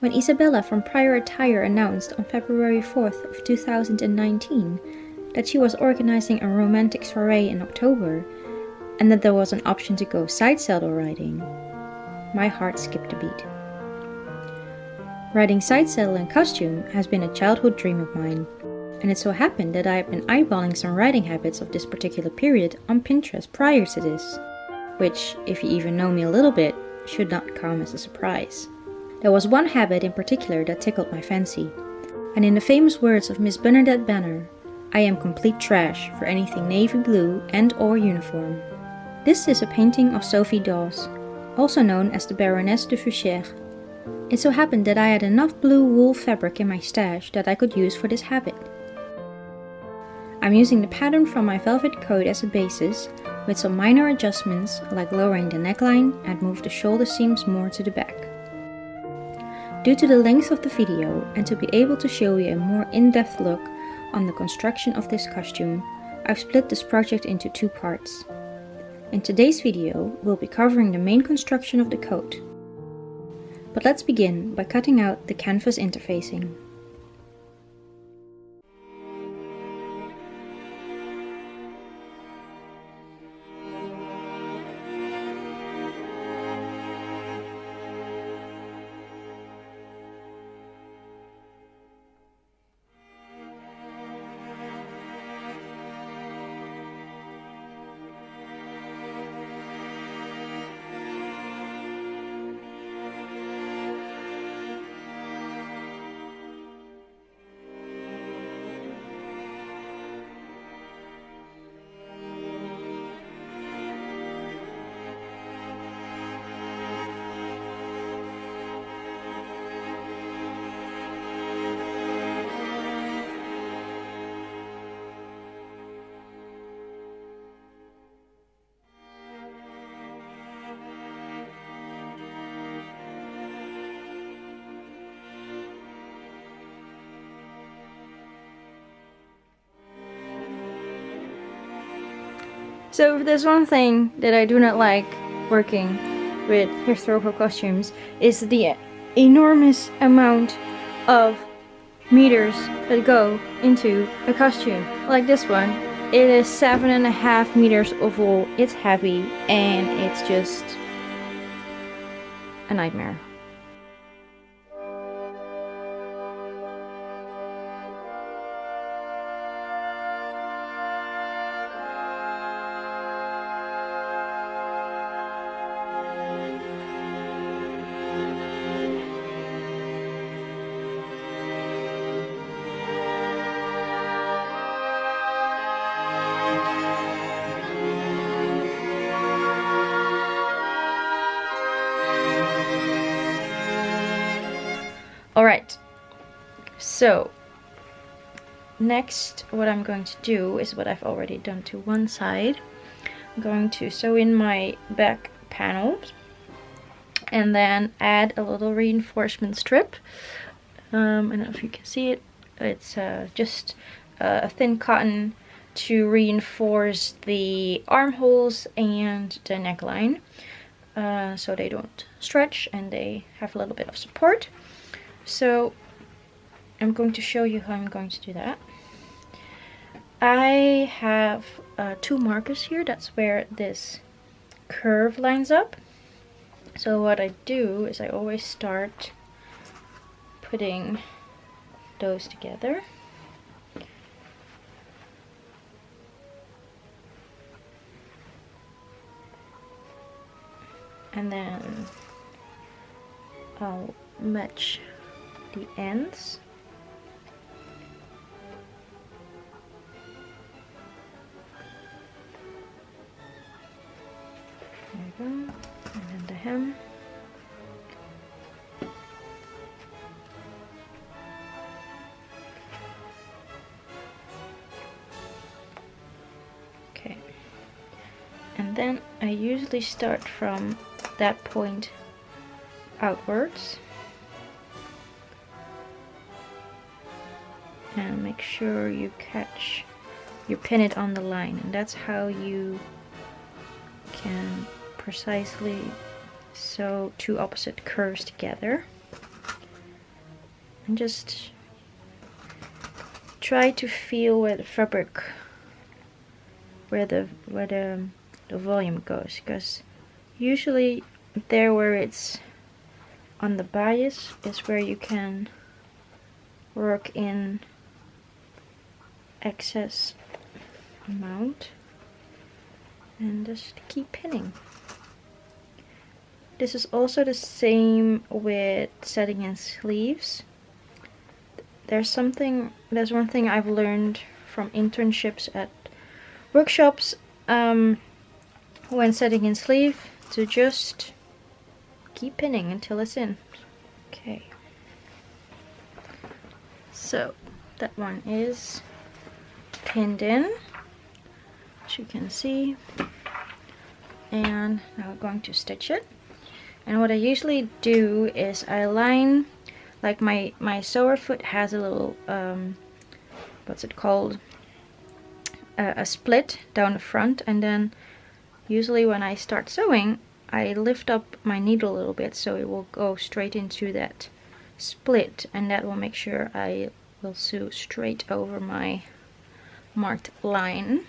When Isabella from Prior Attire announced on February 4th of 2019 that she was organizing a romantic soiree in October, and that there was an option to go side saddle riding, my heart skipped a beat. Riding side saddle in costume has been a childhood dream of mine, and it so happened that I had been eyeballing some riding habits of this particular period on Pinterest prior to this, which, if you even know me a little bit, should not come as a surprise. There was one habit in particular that tickled my fancy, and in the famous words of Miss Bernadette Banner, I am complete trash for anything navy blue and or uniform. This is a painting of Sophie Dawes, also known as the Baronne de Feuchères. It so happened that I had enough blue wool fabric in my stash that I could use for this habit. I'm using the pattern from my velvet coat as a basis, with some minor adjustments like lowering the neckline and move the shoulder seams more to the back. Due to the length of the video and to be able to show you a more in-depth look on the construction of this costume, I've split this project into two parts. In today's video, we'll be covering the main construction of the coat. But let's begin by cutting out the canvas interfacing. So if there's one thing that I do not like working with historical costumes, is the enormous amount of meters that go into a costume. Like this one, it is 7.5 meters of wool, it's heavy, and it's just a nightmare. Alright, so next what I'm going to do is what I've already done to one side. I'm going to sew in my back panels and then add a little reinforcement strip. I don't know if you can see it, it's just a thin cotton to reinforce the armholes and the neckline so they don't stretch and they have a little bit of support. So I'm going to show you how I'm going to do that. I have two markers here, that's where this curve lines up. So what I do is I always start putting those together. And then I'll match the ends. There we go. And then the hem. Okay. And then I usually start from that point outwards. and make sure you pin it on the line, and that's how you can precisely sew two opposite curves together. And just try to feel where the fabric, where the volume goes, because usually there where it's on the bias is where you can work in excess amount, and just keep pinning. This is also the same with setting in sleeves. There's one thing I've learned from internships at workshops when setting in sleeve, to just keep pinning until it's in. Okay, so that one is pinned in, as you can see, and now I'm going to stitch it. And what I usually do is I line, like my sewer foot has a little what's it called, a split down the front, and then usually when I start sewing I lift up my needle a little bit so it will go straight into that split, and that will make sure I will sew straight over my marked line.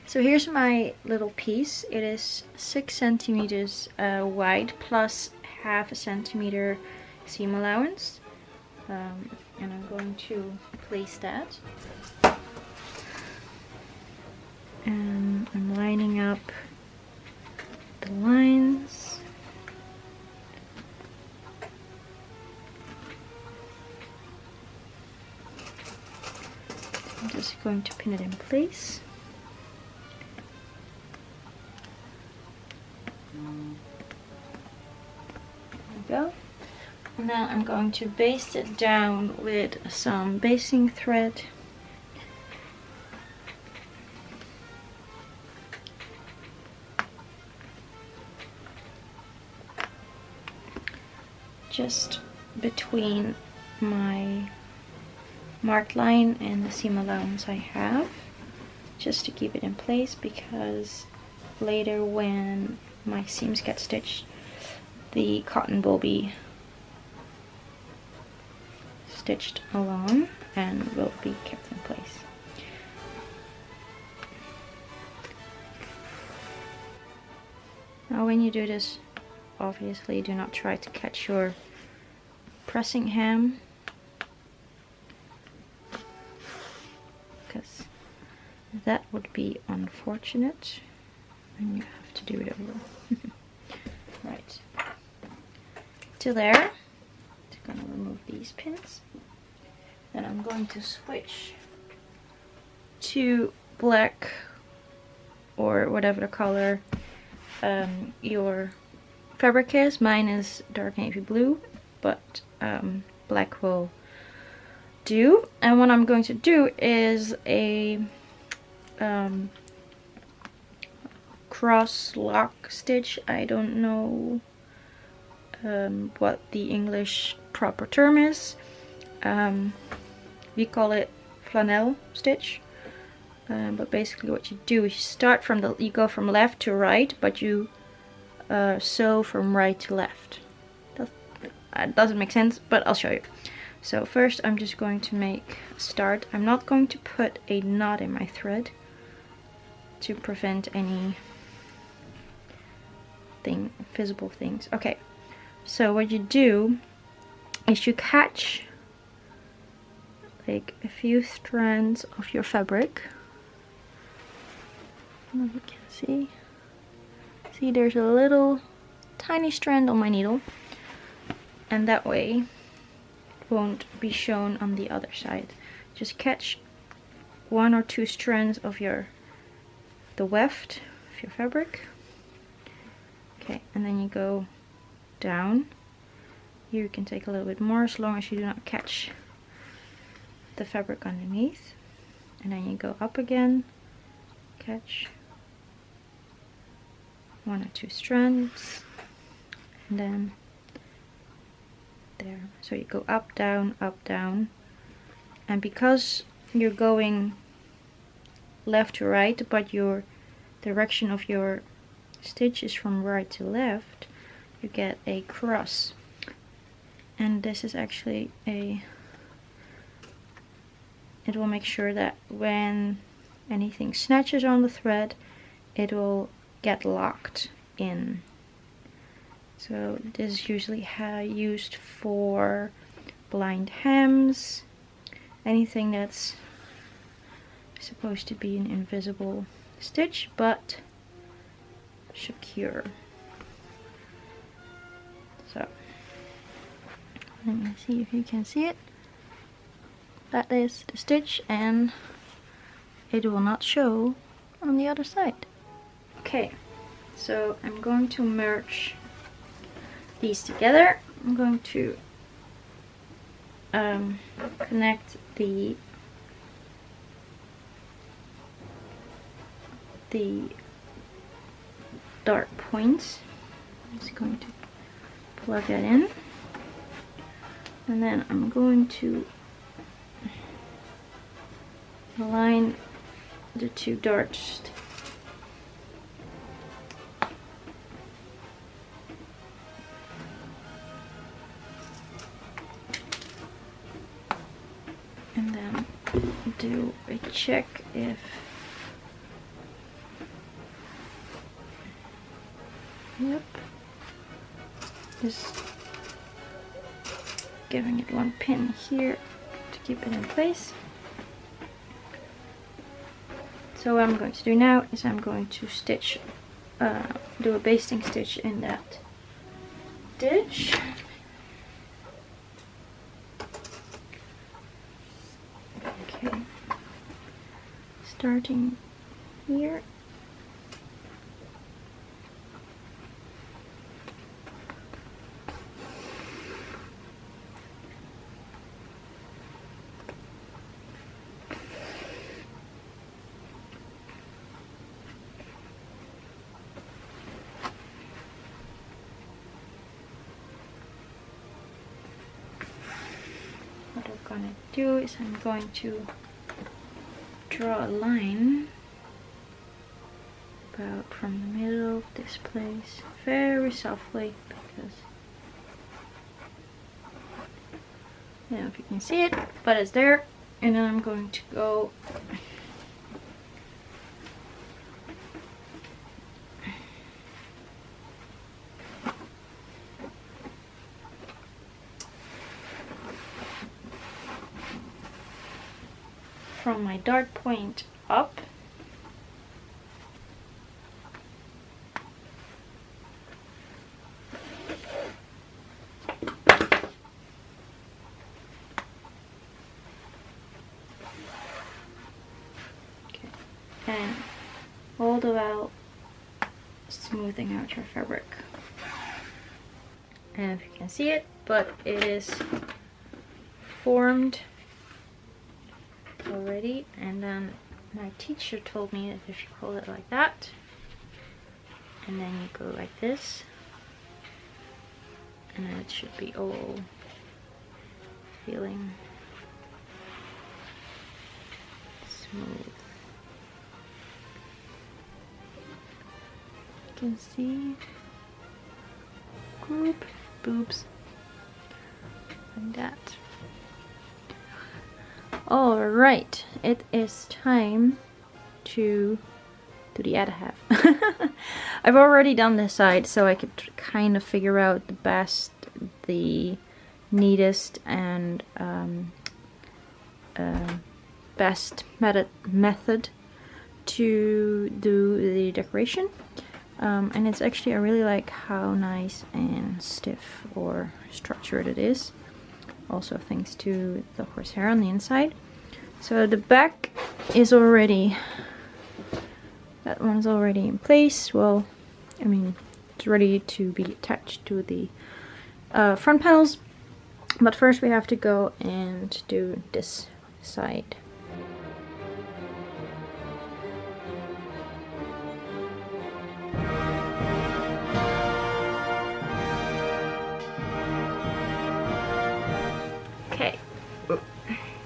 So here's my little piece. It is 6 centimeters wide plus half a centimeter seam allowance, and I'm going to place that, and I'm lining up the lines. I'm just going to pin it in place. Go. Now I'm going to baste it down with some basting thread. Just between my marked line and the seam allowance I have, just to keep it in place, because later when my seams get stitched, the cotton will be stitched along and will be kept in place. Now when you do this, obviously do not try to catch your pressing hem, because that would be unfortunate and you have to do it over. Right. To there. I'm going to remove these pins. Then I'm going to switch to black or whatever the color your fabric is. Mine is dark navy blue, but black will do. And what I'm going to do is a cross lock stitch. I don't know what the English proper term is. We call it flannel stitch, but basically what you do is you go from left to right, but you sew from right to left. That doesn't make sense, but I'll show you. So first I'm just going to make a start. I'm not going to put a knot in my thread to prevent any visible things. Okay, so what you do is you catch like a few strands of your fabric. I don't know if you can see there's a little tiny strand on my needle, and that way won't be shown on the other side. Just catch 1 or 2 strands of the weft of your fabric. Okay, and then you go down. Here you can take a little bit more, as long as you do not catch the fabric underneath. And then you go up again, catch 1 or 2 strands, and then there. So you go up, down, and because you're going left to right, but your direction of your stitch is from right to left, you get a cross. And this is actually it will make sure that when anything snatches on the thread, it will get locked in. So this is usually used for blind hems, anything that's supposed to be an invisible stitch but secure. So let me see if you can see it. That is the stitch, and it will not show on the other side. Okay, so I'm going to merge these together. I'm going to connect the dart points. I'm just going to plug that in, and then I'm going to align the 2 darts. And then do a check if yep, just giving it 1 pin here to keep it in place. So what I'm going to do now is I'm going to stitch, do a basting stitch in that stitch. Okay, starting here. What I'm gonna do is I'm going to draw a line about from the middle of this place very softly, because I don't know if you can see it, but it's there. And then I'm going to go from my dart point up. Okay. And all the while smoothing out your fabric. And if you can see it, but it is formed already. And then my teacher told me that if you hold it like that, and then you go like this, and then it should be all feeling smooth. You can see group boobs like that. Alright, it is time to do the other half. I've already done this side, so I could kind of figure out the best, the neatest, and best method to do the decoration. And it's actually, I really like how nice and stiff or structured it is. also thanks to the horsehair on the inside. So the back is already, that one's already in place. Well, I mean, it's ready to be attached to the front panels. But first we have to go and do this side. Okay,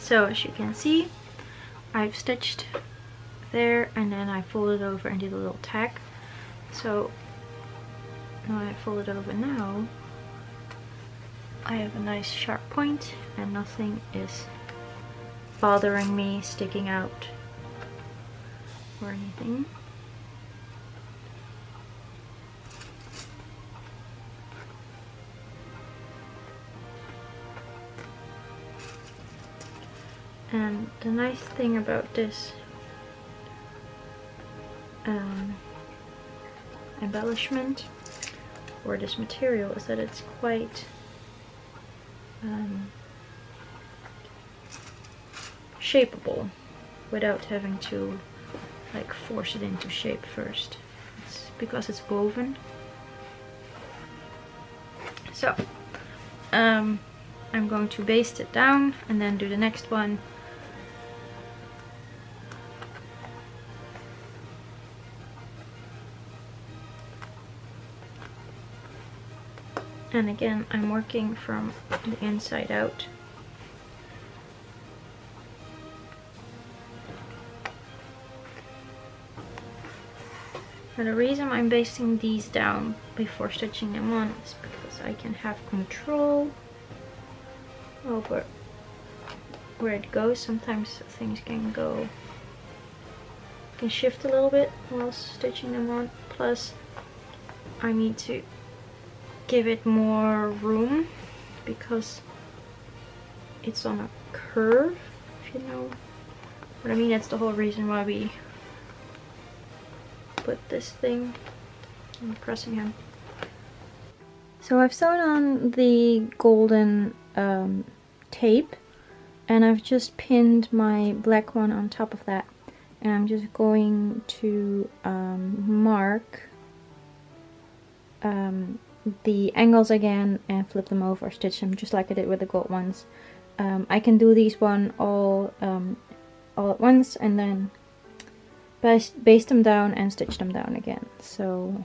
so as you can see, I've stitched there and then I folded over and did a little tack. So now I fold it over now, I have a nice sharp point and nothing is bothering me, sticking out or anything. And the nice thing about this embellishment or this material is that it's quite shapeable without having to like force it into shape first. It's because it's woven. So I'm going to baste it down and then do the next one. And again, I'm working from the inside out. And the reason I'm basting these down before stitching them on is because I can have control over where it goes. Sometimes things can shift a little bit while stitching them on. Plus, I need to give it more room because it's on a curve, if you know what I mean. That's the whole reason why we put this thing. I'm pressing him. So I've sewn on the golden tape and I've just pinned my black one on top of that, and I'm just going to mark the angles again and flip them over or stitch them just like I did with the gold ones. I can do these one all at once and then baste them down and stitch them down again. So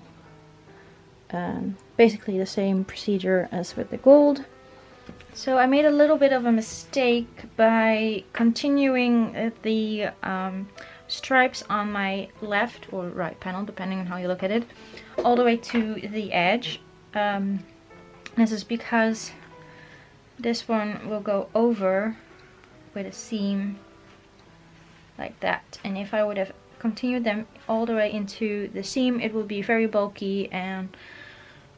basically the same procedure as with the gold. So I made a little bit of a mistake by continuing the stripes on my left or right panel, depending on how you look at it, all the way to the edge. This is because this one will go over with a seam like that, and if I would have continued them all the way into the seam, it would be very bulky and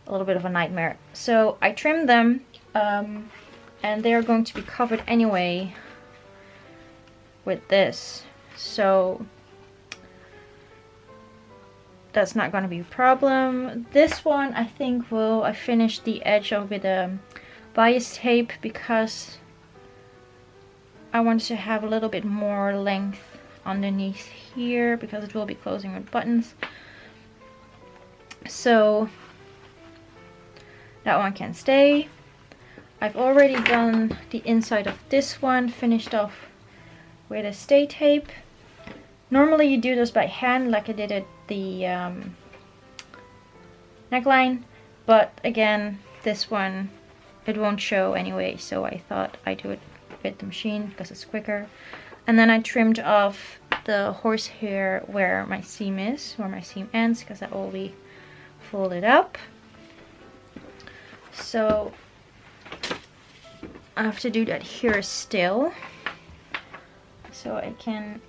a little bit of a nightmare. So I trimmed them, and they're going to be covered anyway with this, so that's not going to be a problem. This one I think I finished the edge of with a bias tape because I wanted to have a little bit more length underneath here because it will be closing with buttons. So that one can stay. I've already done the inside of this one, finished off with a stay tape. Normally you do this by hand like I did at the neckline, but again, this one, it won't show anyway, so I thought I'd do it with the machine because it's quicker. And then I trimmed off the horsehair where my seam is, where my seam ends, because that will be folded up. So I have to do that here still, so I can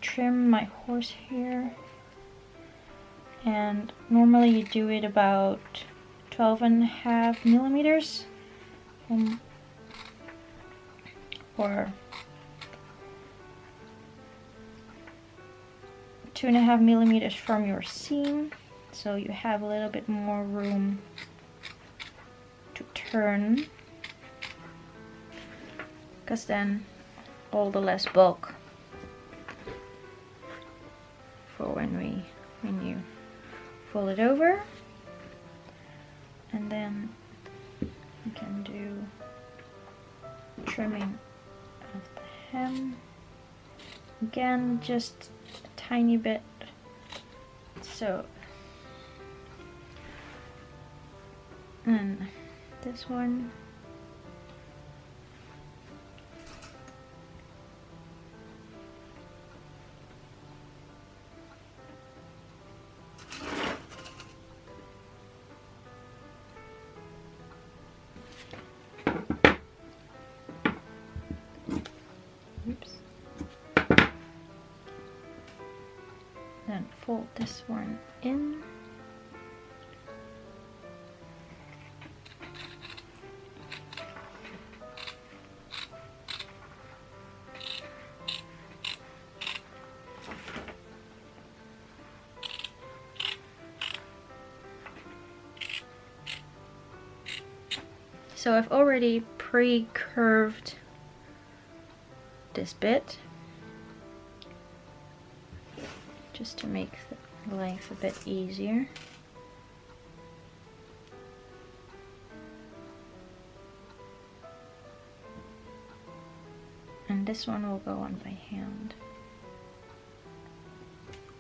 trim my horsehair. And normally you do it about 12.5 millimeters or 2.5 millimeters from your seam, so you have a little bit more room to turn. because then all the less bulk for when you fold it over. And then you can do trimming of the hem. Again, just a tiny bit. So, and this one. Oops. Then fold this one in. So I've already pre-curved this bit just to make the length a bit easier. And this one will go on by hand.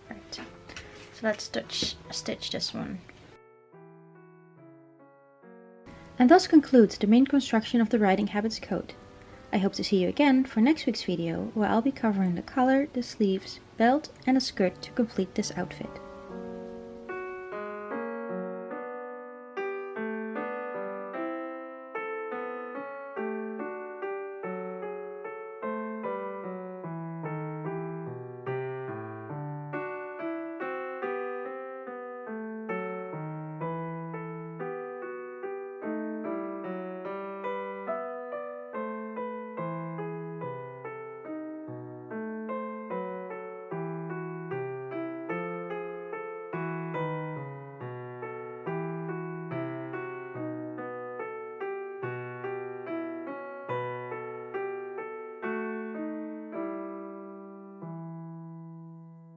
Right, so let's stitch this one. And thus concludes the main construction of the Riding Habits coat. I hope to see you again for next week's video, where I'll be covering the collar, the sleeves, belt and a skirt to complete this outfit.